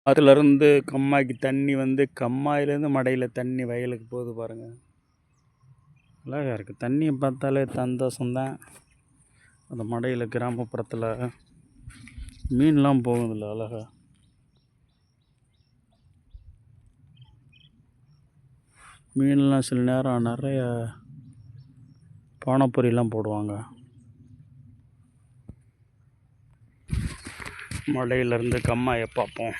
அதுலேருந்து கம்மாய்க்கு தண்ணி வந்து கம்மாயிலேருந்து மடையில் தண்ணி வயலுக்கு போகுது பாருங்கள். அழகாக இருக்குது. தண்ணியை பார்த்தாலே சந்தோஷம்தான். அந்த மடையில் கிராமப்புறத்தில் மீன்லாம் போகுதில்ல அழகாக. மீன்லாம் சில நேரம் நிறைய பானைப்பொரிலாம் போடுவாங்க. மலையிலேருந்து கம்மாயை பார்ப்போம்.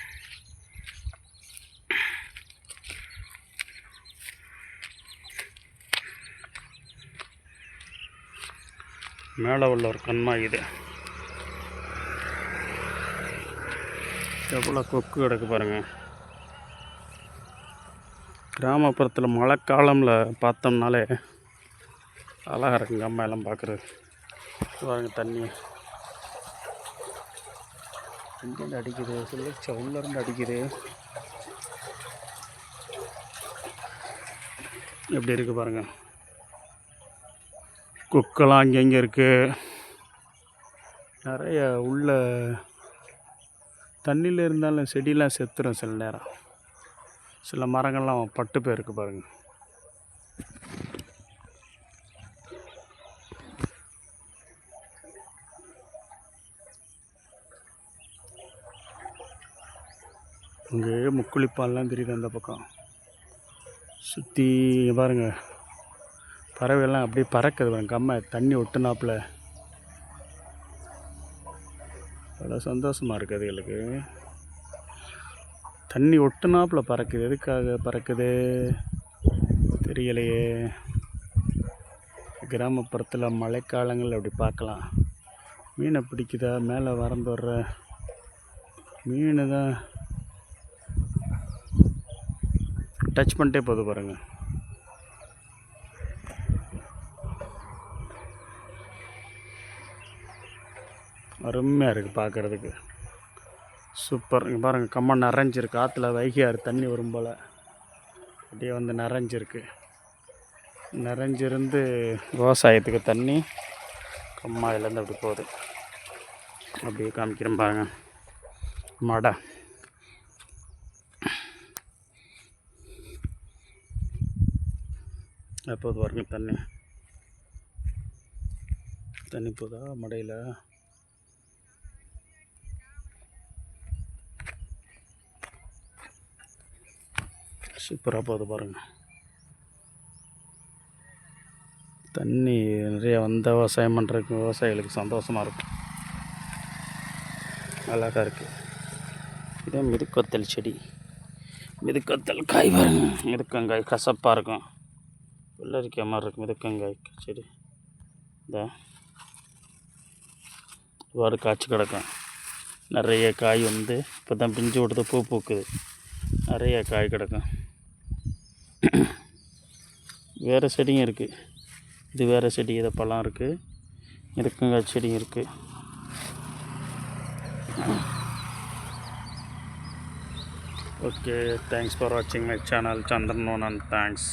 மேலே உள்ள ஒரு கண்மாய் இது. எவ்வளோ கொக்கு கிடக்கு பாருங்கள். கிராமப்புறத்தில் மழை காலமில் பார்த்தோம்னாலே அழகாக இருக்குங்க கம்மாயெல்லாம் பார்க்குறது. பாருங்க தண்ணி எங்கேருந்து அடிக்குது, சில உள்ளேருந்து அடிக்குது. எப்படி இருக்குது பாருங்கள். கொக்கெல்லாம் அங்கங்கே இருக்குது. நிறைய உள்ள தண்ணியில் இருந்தாலும் செடியெலாம் செத்துரும் சில நேரம். சில மரங்கள்லாம் பட்டு போயிருக்கு பாருங்கள். இங்கே முக்குளிப்பால்லாம் தெரியுது அந்த பக்கம். சுற்றி பாருங்கள் பறவைலாம் அப்படியே பறக்குது பாருங்க. கம்மை தண்ணி ஒட்டுனாப்புல அவ்வளோ சந்தோஷமாக இருக்குது அதுகளுக்கு. தண்ணி ஒட்டுனாப்புல பறக்குது. எதுக்காக பறக்குது தெரியலையே. கிராமப்புறத்தில் மழைக்காலங்கள் அப்படி பார்க்கலாம். மீனை பிடிக்குதா, மேலே வறந்து வர்ற மீன் தான் டச் பண்ணிட்டே போகுது பாருங்கள். அருமையாக இருக்குது பார்க்குறதுக்கு. சூப்பர். இங்கே பாருங்கள் கம்மா நிறைஞ்சிருக்கு. ஆற்றுல வைகையாறு தண்ணி வரும் போல் அப்படியே வந்து நிறைஞ்சிருக்கு. நிறைஞ்சிருந்து விவசாயத்துக்கு தண்ணி கம்மாயிலேருந்து அப்படி போகுது. அப்படியே காமிக்கிறேன் பாருங்கள். மடை எப்போது பாருங்க தண்ணி போதா மடையில். சூப்பராக போகுது பாருங்கள். தண்ணி நிறைய வந்த விவசாயம் பண்ணுறதுக்கு விவசாயிகளுக்கு சந்தோஷமாக இருக்கும். அழகாக இருக்குது. இதே மிதுக்கத்தல் செடி. மிதுக்கத்தல் காய் பாருங்க. மிதுக்கங்காய் கசப்பாக இருக்கும். வெள்ளரிக்காய் மாதிரி இருக்கும் மிதுக்கங்காய் செடி. இந்த இவ்வாறு காய்ச்சி கிடக்கும். நிறைய காய் வந்து இப்போ தான் பிஞ்சு விடுறது, பூ பூக்குது. நிறைய காய் கிடக்கும். வேறு செடியும் இருக்குது. இது வேறு செடி. இதை பழம் இருக்குது. மிதுக்கங்காய் செடியும் இருக்குது. ஓகே, தேங்க்ஸ் ஃபார் வாட்சிங் மை சேனல் சந்திரன். தேங்க்ஸ்.